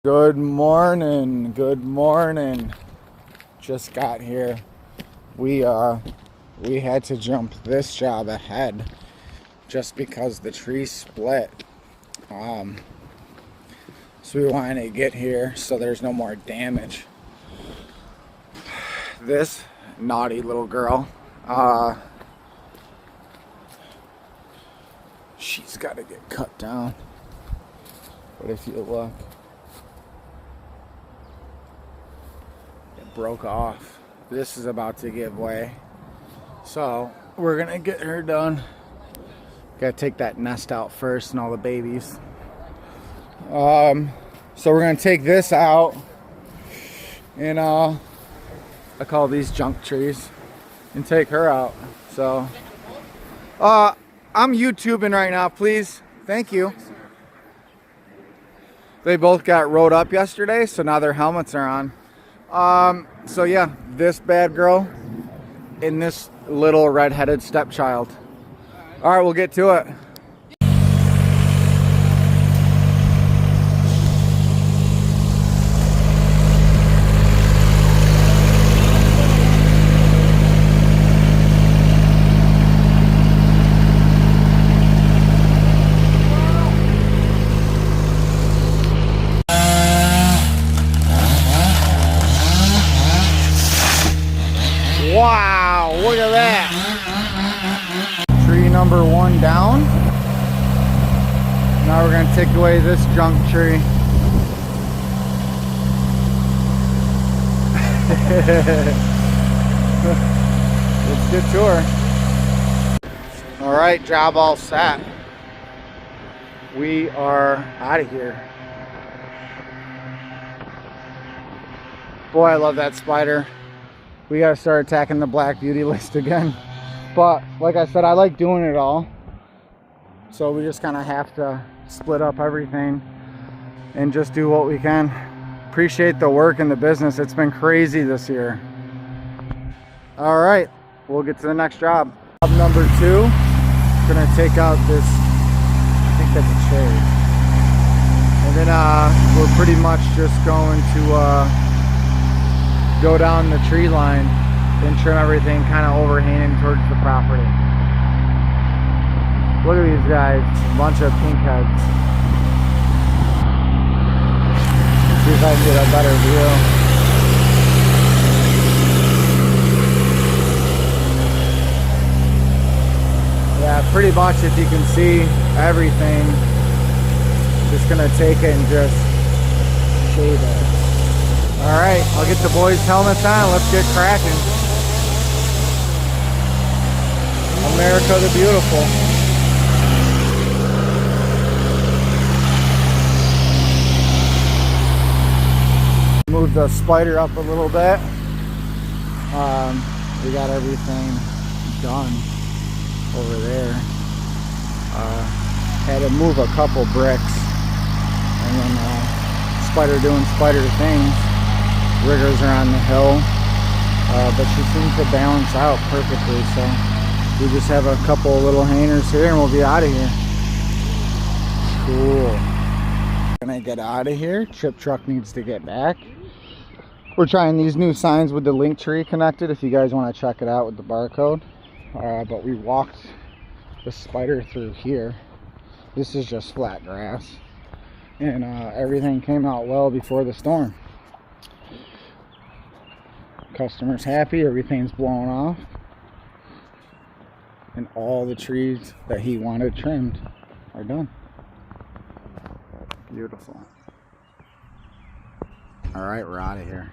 Good morning. Good morning. Just got here. We had to jump this job ahead just because the tree split. So we wanted to get here so there's no more damage. This naughty little girl, she's got to get cut down. But if you look, broke off. This is about to give way, so we're gonna get her done. Gotta take that nest out first and all the babies. So we're gonna take this out, and I call these junk trees, and take her out. So I'm YouTubing right now, please. Thank you. They both got rode up yesterday, so now their helmets are on. So yeah, this bad girl and this little red-headed stepchild. All right, we'll get to it. Wow, look at that. Tree number one down. Now we're gonna take away this junk tree. Let's get to her. All right, job all set. We are out of here. Boy, I love that spider. We gotta start attacking the Black Beauty list again. But like I said, I like doing it all. So we just kind of have to split up everything and just do what we can. Appreciate the work in the business. It's been crazy this year. All right, we'll get to the next job. Job number 2, gonna take out this, I think that's a shade. And then we're pretty much just going to go down the tree line and trim everything kind of overhanging towards the property. Look at these guys, a bunch of pink heads. Let's see if I can get a better view. Yeah, pretty much, if you can see everything, just gonna take it and just shade it. All right, I'll get the boys' helmets on. Let's get cracking. America the Beautiful. Move the spider up a little bit. We got everything done over there. Had to move a couple bricks, and then spider doing spider things. Riggers are on the hill, but she seems to balance out perfectly, so we just have a couple little hangers here and we'll be out of here. Cool. Gonna get out of here. Chip truck needs to get back. We're trying these new signs with the Linktree connected if you guys want to check it out with the barcode. But we walked the spider through here. This is just flat grass, and everything came out well before the storm. Customer's happy, everything's blown off, and all the trees that he wanted trimmed are done. Beautiful. All right, we're out of here.